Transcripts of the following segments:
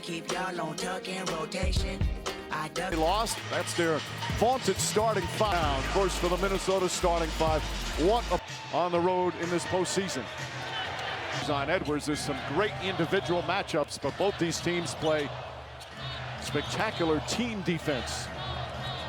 keep y'all on tuck and rotation. They lost. That's their vaunted starting five. Of course, for the Minnesota starting five, what on the road in this postseason. On Edwards, there's some great individual matchups, but both these teams play spectacular team defense.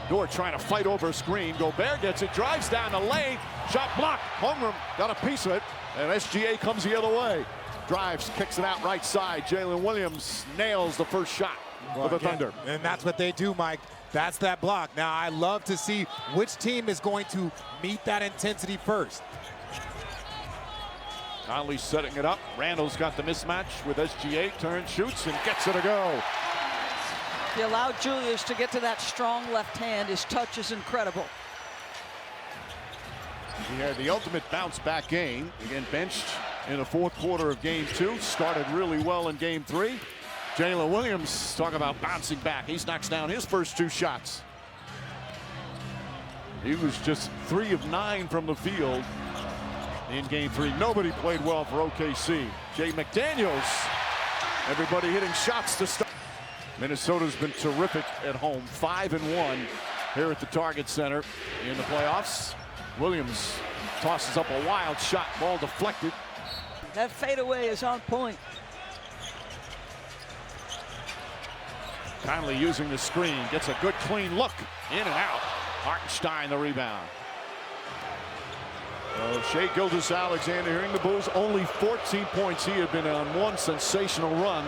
Dort trying to fight over a screen. Gobert gets it, drives down the lane. Shot blocked. Holmgren got a piece of it, and SGA comes the other way. Drives, kicks it out right side. Jalen Williams nails the first shot for the Thunder. And that's what they do, Mike. That's that block. Now, I love to see which team is going to meet that intensity first. Conley setting it up. Randall's got the mismatch with SGA. Turns, shoots, and gets it to go. He allowed Julius to get to that strong left hand. His touch is incredible. He had the ultimate bounce back game. Again, benched in the fourth quarter of game 2. Started really well in game 3. Jalen Williams, talk about bouncing back. He knocks down his first 2 shots. He was just 3 of 9 from the field in game 3. Nobody played well for OKC. Jay McDaniels, everybody hitting shots to start. Minnesota's been terrific at home, 5-1 here at the Target Center in the playoffs. Williams tosses up a wild shot, ball deflected. That fadeaway is on point. Conley using the screen, gets a good clean look, in and out. Hartenstein the rebound. Shai Gilgeous-Alexander here in the Bulls, only 14 points. He had been on one sensational run.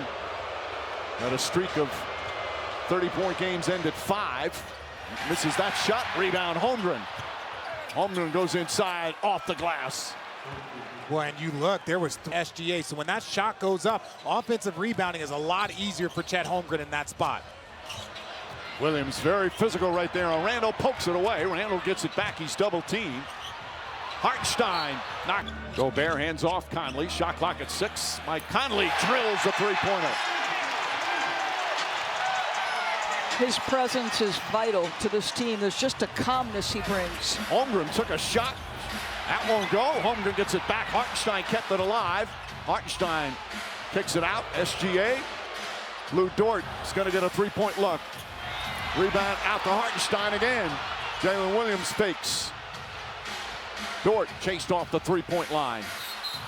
Had a streak of 30-point games, ended 5. Misses that shot, rebound Holmgren. Holmgren goes inside, off the glass. Well, and you look, there was SGA, so when that shot goes up, offensive rebounding is a lot easier for Chet Holmgren in that spot. Williams very physical right there on Randall, pokes it away. Randall gets it back, he's double teamed. Hartenstein knocked. Gobert hands off Conley, shot clock at 6. Mike Conley drills the three-pointer. His presence is vital to this team. There's just a calmness he brings. Holmgren took a shot. That won't go. Holmgren gets it back. Hartenstein kept it alive. Hartenstein kicks it out. SGA. Lou Dort is going to get a three-point look. Rebound out to Hartenstein again. Jalen Williams fakes. Dort chased off the three-point line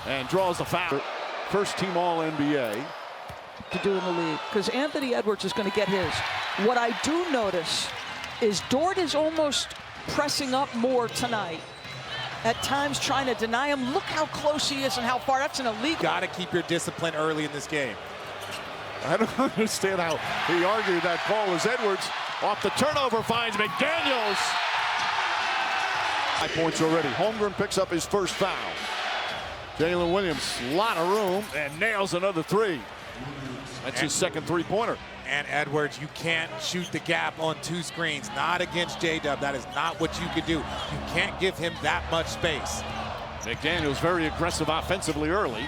and draws the foul. First team All-NBA. To do in the league, because Anthony Edwards is going to get his. What I do notice is Dort is almost pressing up more tonight. At times trying to deny him. Look how close he is and how far. That's an illegal. Got to keep your discipline early in this game. I don't understand how he argued that call as Edwards off the turnover finds McDaniels. 5 points already. Holmgren picks up his first foul. Jalen Williams, a lot of room, and nails another 3. That's his second three-pointer. And Edwards, you can't shoot the gap on 2 screens. Not against J-Dub. That is not what you could do. You can't give him that much space. McDaniels very aggressive offensively early,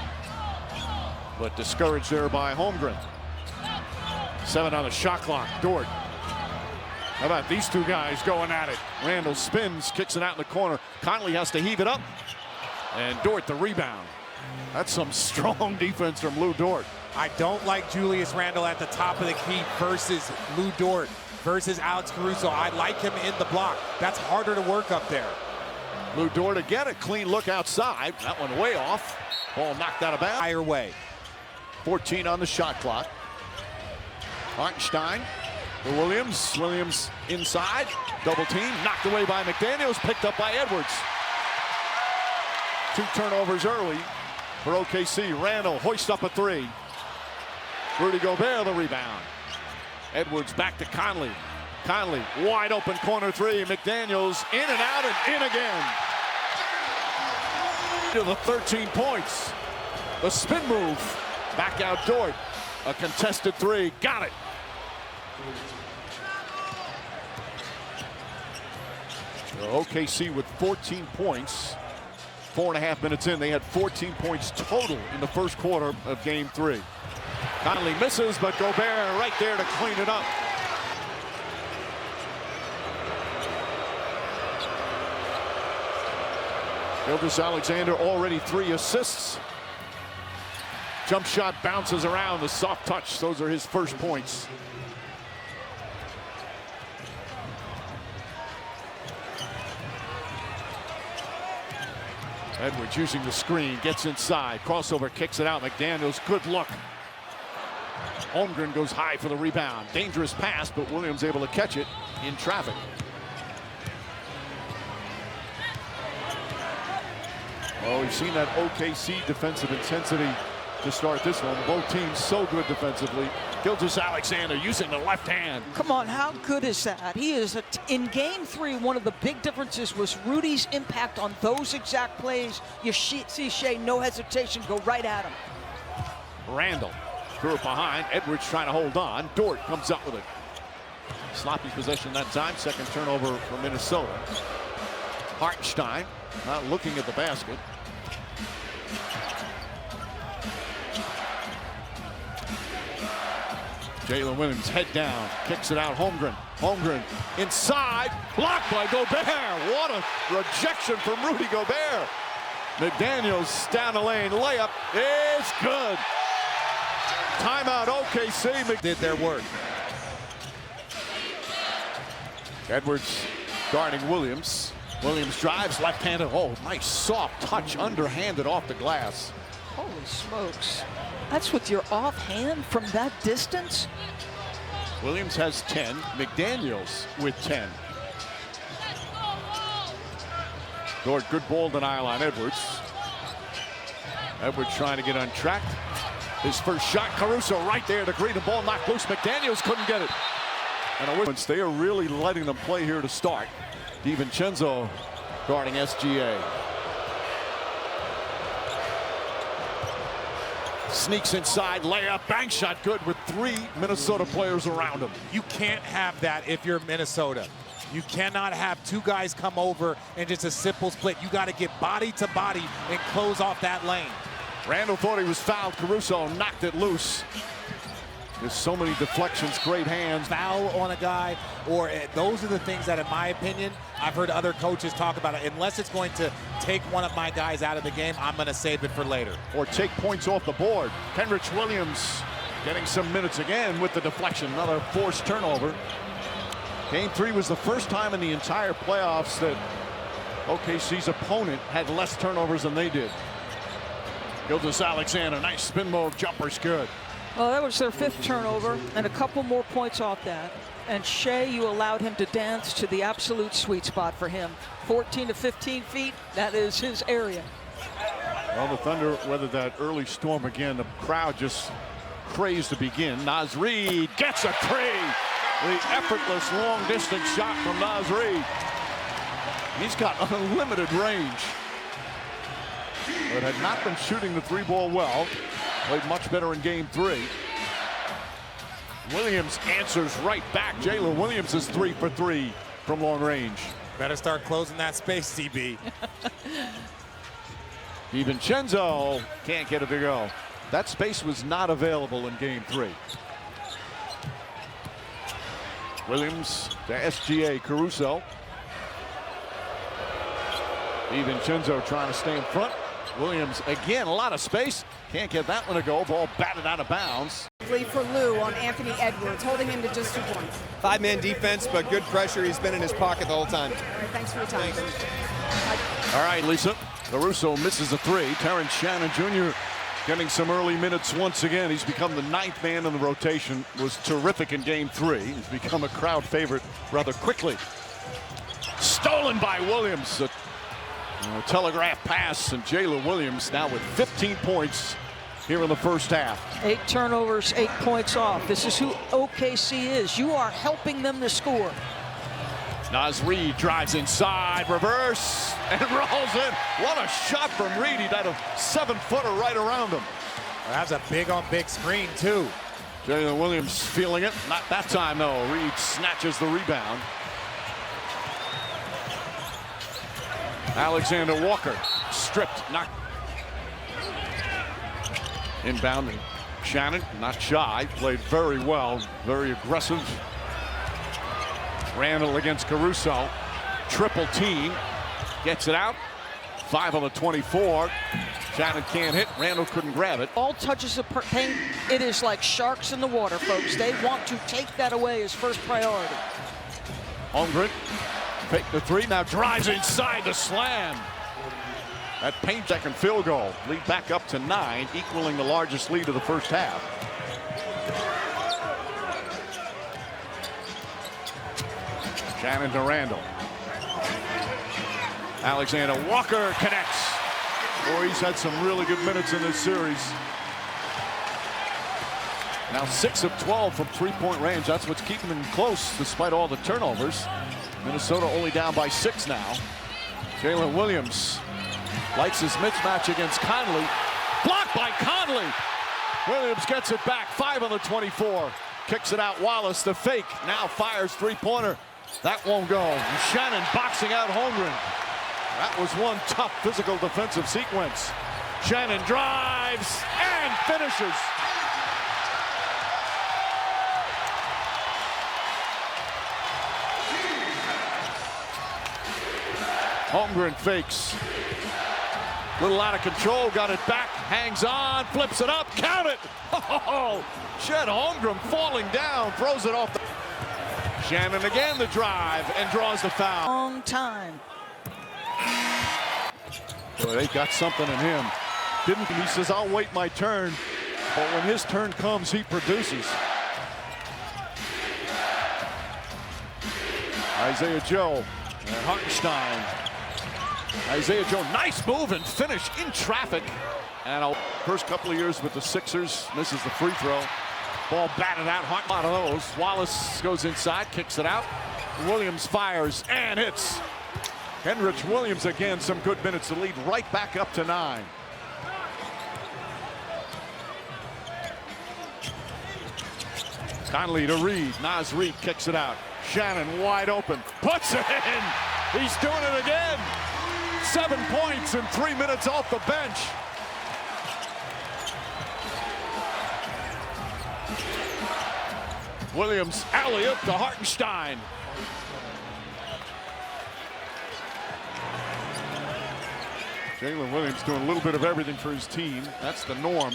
but discouraged there by Holmgren. 7 on the shot clock. Dort. How about these 2 guys going at it? Randall spins, kicks it out in the corner. Conley has to heave it up. And Dort the rebound. That's some strong defense from Lou Dort. I don't like Julius Randle at the top of the key versus Lou Dort versus Alex Caruso. I like him in the block. That's harder to work up there. Lou Dort again, a clean look outside. That one way off. Ball knocked out of bounds. Higher way. 14 on the shot clock. Hartenstein for Williams. Williams inside. Double team. Knocked away by McDaniels. Picked up by Edwards. 2 turnovers early for OKC. Randall hoists up a 3. Rudy Gobert the rebound. Edwards back to Conley. Conley wide open corner 3. McDaniels in and out and in again. To the 13 points. The spin move. Back out Dort. A contested 3. Got it. OKC with 14 points. 4.5 minutes in, they had 14 points total in the first quarter of game 3. Conley misses, but Gobert right there to clean it up. Gilgeous-Alexander already 3 assists. Jump shot bounces around, the soft touch. Those are his first points. Edwards using the screen, gets inside, crossover, kicks it out. McDaniels, good look. Holmgren goes high for the rebound. Dangerous pass, but Williams able to catch it in traffic. Oh, we've seen that OKC defensive intensity to start this one. Both teams so good defensively. Gilgeous-Alexander using the left hand. Come on, how good is that? He is in game 3. One of the big differences was Rudy's impact on those exact plays. You see Shea, no hesitation, go right at him. Randall threw it behind. Edwards trying to hold on. Dort comes up with it. Sloppy possession that time. Second turnover for Minnesota. Hartenstein not looking at the basket. Jalen Williams head down, kicks it out. Holmgren. Holmgren inside, blocked by Gobert. What a rejection from Rudy Gobert. McDaniels down the lane, layup is good. Timeout OKC. Did their work. Edwards guarding Williams. Williams drives left-handed. Oh, nice soft touch, underhanded off the glass. Holy smokes. That's with your offhand from that distance? Williams has 10. McDaniels with 10. Dort, good ball denial on Edwards. Edwards trying to get untracked. His first shot, Caruso right there to greet the ball, knocked loose. McDaniels couldn't get it. And they are really letting them play here to start. DiVincenzo guarding SGA. Sneaks inside, layup, bank shot good with 3 Minnesota players around him. You can't have that if you're Minnesota. You cannot have 2 guys come over and just a simple split. You got to get body to body and close off that lane. Randall thought he was fouled. Caruso knocked it loose. There's so many deflections, great hands. Foul on a guy, or those are the things that, in my opinion, I've heard other coaches talk about it. Unless it's going to take one of my guys out of the game, I'm going to save it for later. Or take points off the board. Kenrich Williams getting some minutes again with the deflection. Another forced turnover. Game 3 was the first time in the entire playoffs that OKC's opponent had less turnovers than they did. Gilgeous-Alexander, nice spin move, jumper's good. Well, that was their 5th turnover, and a couple more points off that. And Shea, you allowed him to dance to the absolute sweet spot for him. 14 to 15 feet, that is his area. Well, the Thunder weathered that early storm again. The crowd just crazed to begin. Naz Reid gets a 3. The effortless long-distance shot from Naz Reid. He's got unlimited range, but had not been shooting the 3-ball well. Played much better in game 3. Williams answers right back. Jalen Williams is 3 for 3 from long range. Better start closing that space, CB. DiVincenzo can't get it to go. That space was not available in game 3. Williams to SGA, Caruso. DiVincenzo trying to stay in front. Williams again, a lot of space. Can't get that one to go. Ball batted out of bounds. For Lou on Anthony Edwards, holding him to just 2 points. 5-man defense, but good pressure. He's been in his pocket the whole time. All right, thanks for your time. All right, Lisa. Caruso misses a 3. Terrence Shannon Jr. getting some early minutes once again. He's become the 9th man in the rotation. Was terrific in game 3. He's become a crowd favorite rather quickly. Stolen by Williams. A telegraph pass, and Jalen Williams now with 15 points here in the first half. 8 turnovers, 8 points off. This is who OKC is. You are helping them to score. Naz Reid drives inside, reverse, and rolls in. What a shot from Reid. He had a 7-footer right around him. Well, that's a big-on-big screen, too. Jalen Williams feeling it. Not that time, though. Reid snatches the rebound. Alexander Walker stripped, knocked. Inbounding. Shannon, not shy, played very well, very aggressive. Randall against Caruso. Triple team. Gets it out. 5 on the 24. Shannon can't hit. Randall couldn't grab it. All touches of paint, it is like sharks in the water, folks. They want to take that away as first priority. Holmgren, fake the three, now drives inside the slam. That paint second field goal. Lead back up to 9, equaling the largest lead of the first half. Shannon to Randall. Alexander Walker connects. Boy, he's had some really good minutes in this series. Now 6 of 12 from three-point range. That's what's keeping them close despite all the turnovers. Minnesota only down by 6 now. Jalen Williams lights his mismatch against Conley. Blocked by Conley. Williams gets it back. 5 on the 24. Kicks it out. Wallace, the fake. Now fires three-pointer. That won't go. And Shannon boxing out Holmgren. That was one tough physical defensive sequence. Shannon drives and finishes. Holmgren fakes. Little out of control, got it back, hangs on, flips it up, count it! Oh, Chet Holmgren falling down, throws it off. Shannon again the drive and draws the foul. Long time. Boy, they got something in him. He says, I'll wait my turn, but when his turn comes, he produces. Isaiah Joe and Hartenstein. Isaiah Joe, nice move and finish in traffic. And first couple of years with the Sixers, misses the free throw. Ball batted out, a lot of those. Wallace goes inside, kicks it out. Williams fires and hits. Henrich Williams again, some good minutes to lead right back up to 9. Conley to Reed. Naz Reed kicks it out. Shannon wide open. Puts it in. He's doing it again. 7 points in 3 minutes off the bench. Williams alley-oop to Hartenstein. Jalen Williams doing a little bit of everything for his team. That's the norm.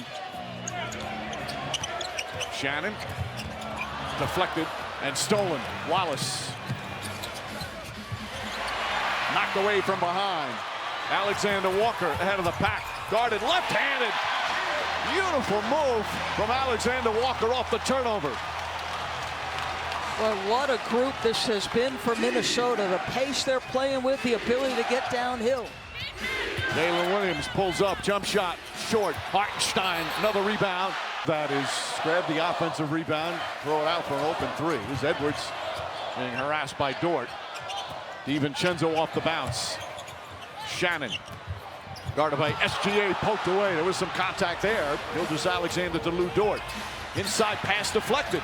Shannon deflected and stolen. Wallace knocked away from behind. Alexander Walker ahead of the pack. Guarded left-handed. Beautiful move from Alexander Walker off the turnover. Well, what a group this has been for Minnesota. The pace they're playing with, the ability to get downhill. Jalen Williams pulls up, jump shot, short. Hartenstein, another rebound. That is, grab the offensive rebound, throw it out for an open three. Here's Edwards being harassed by Dort. DiVincenzo off the bounce. Shannon, guarded by SGA, poked away. There was some contact there. Gilgeous-Alexander to Lou Dort. Inside pass deflected.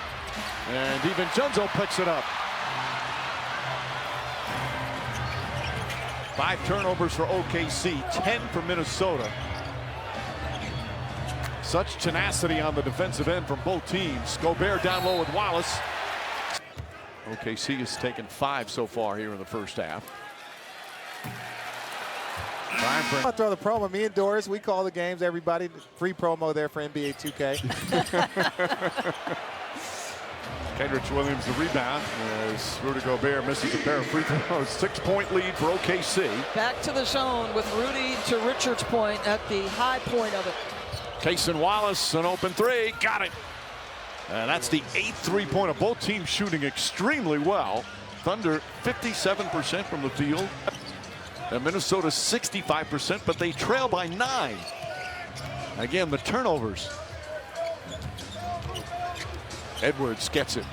And DiVincenzo picks it up. 5 turnovers for OKC, 10 for Minnesota. Such tenacity on the defensive end from both teams. Gobert down low with Wallace. OKC has taken 5 so far here in the first half. I'll throw the promo. Me and Doris, we call the games. Everybody, free promo there for NBA 2K. Henrich Williams the rebound as Rudy Gobert misses a pair of free throws. 6-point lead for OKC. Back to the zone with Rudy, to Richard's point, at the high point of it. Cason Wallace, an open three, got it. And that's the 8th three-pointer. Both teams shooting extremely well. Thunder 57% from the field. And Minnesota 65%, but they trail by 9. Again, the turnovers. Edwards gets it.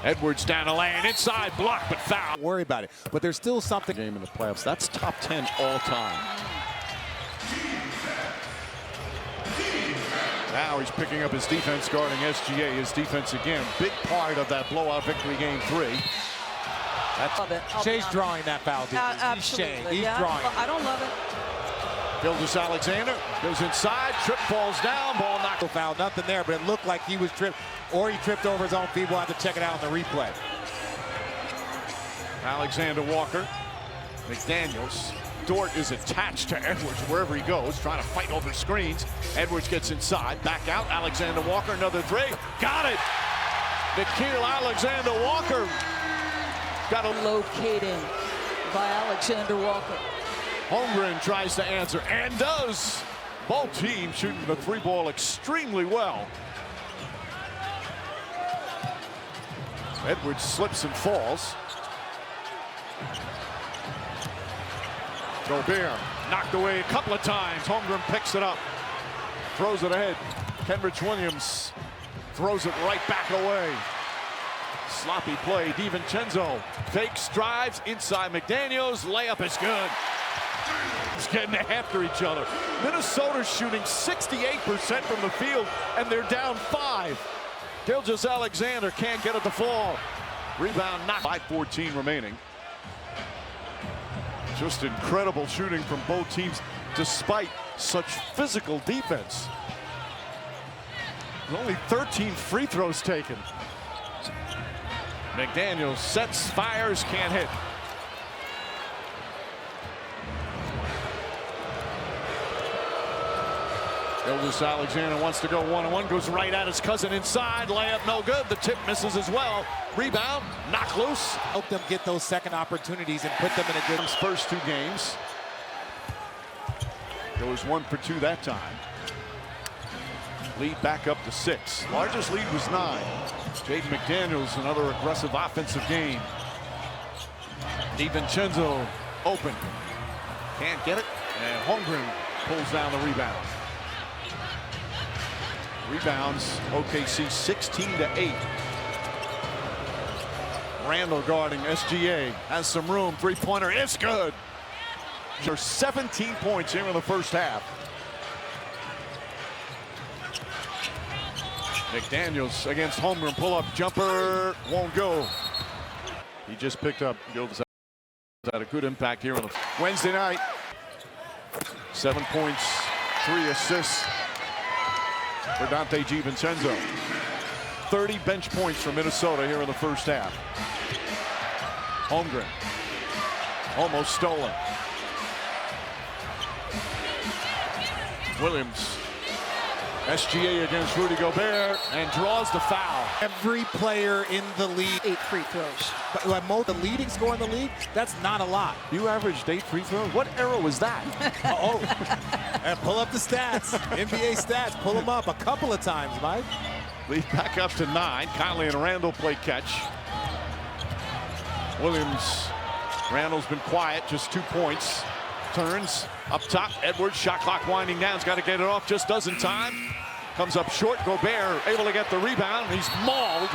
Edwards down the lane, inside, block, but foul. Worry about it, but there's still something. Game in the playoffs. That's top 10 all time. Now he's picking up his defense, guarding SGA. His defense again, big part of that blowout victory game 3. Love it. Shay's drawing that foul. He's Absolutely. Shay. He's yeah, drawing. I don't love it. Gilgeous-Alexander goes inside, trip falls down, ball knocked. Foul, nothing there, but it looked like he was tripped, or he tripped over his own feet. We'll have to check it out in the replay. Alexander Walker, McDaniels Dort is attached to Edwards wherever he goes, trying to fight over screens. Edwards gets inside, back out. Alexander Walker, another three. Got it! Nickeil Alexander-Walker. Got a Locating by Alexander Walker. Holmgren tries to answer and does. Both teams shooting the three ball extremely well. Edwards slips and falls. Gobert knocked away a couple of times. Holmgren picks it up, throws it ahead. Kenrich Williams throws it right back away. Sloppy play. DiVincenzo fakes, drives inside McDaniels. Layup is good. It's getting after each other. Minnesota's shooting 68% from the field, and they're down 5. Gilgeous-Alexander can't get it to fall. Rebound knocked. 5:14 remaining. Just incredible shooting from both teams despite such physical defense. Only 13 free throws taken. McDaniels sets, fires, can't hit. Gilgeous-Alexander wants to go one-on-one, goes right at his cousin inside. Layup no good. The tip misses as well. Rebound, knock loose. Help them get those second opportunities and put them in a good. First 2 games. Goes 1 for 2 that time. Lead back up to 6. Largest lead was 9. Jaden McDaniels, another aggressive offensive game. DiVincenzo open. Can't get it. And Holmgren pulls down the rebound. Rebounds, OKC 16-8. Randall guarding SGA. Has some room. Three-pointer is good. There's 17 points here in the first half. McDaniels against Holmgren. Pull-up jumper. Won't go. He just picked up. Gilgeous had a good impact here on the Wednesday night. 7 points, 3 assists for Dante DiVincenzo. 30 bench points for Minnesota here in the first half. Holmgren almost stolen. Williams, SGA against Rudy Gobert, and draws the foul. Every player in the league. 8 free throws. But the leading score in the league, that's not a lot. You averaged 8 free throws? What era was that? And pull up the stats. NBA stats, pull them up a couple of times, Mike. Lead back up to 9. Conley and Randall play catch. Williams, Randall's been quiet, just 2 points. Turns up top. Edwards, shot clock winding down. He's got to get it off, just doesn't time. Comes up short. Gobert able to get the rebound. He's mauled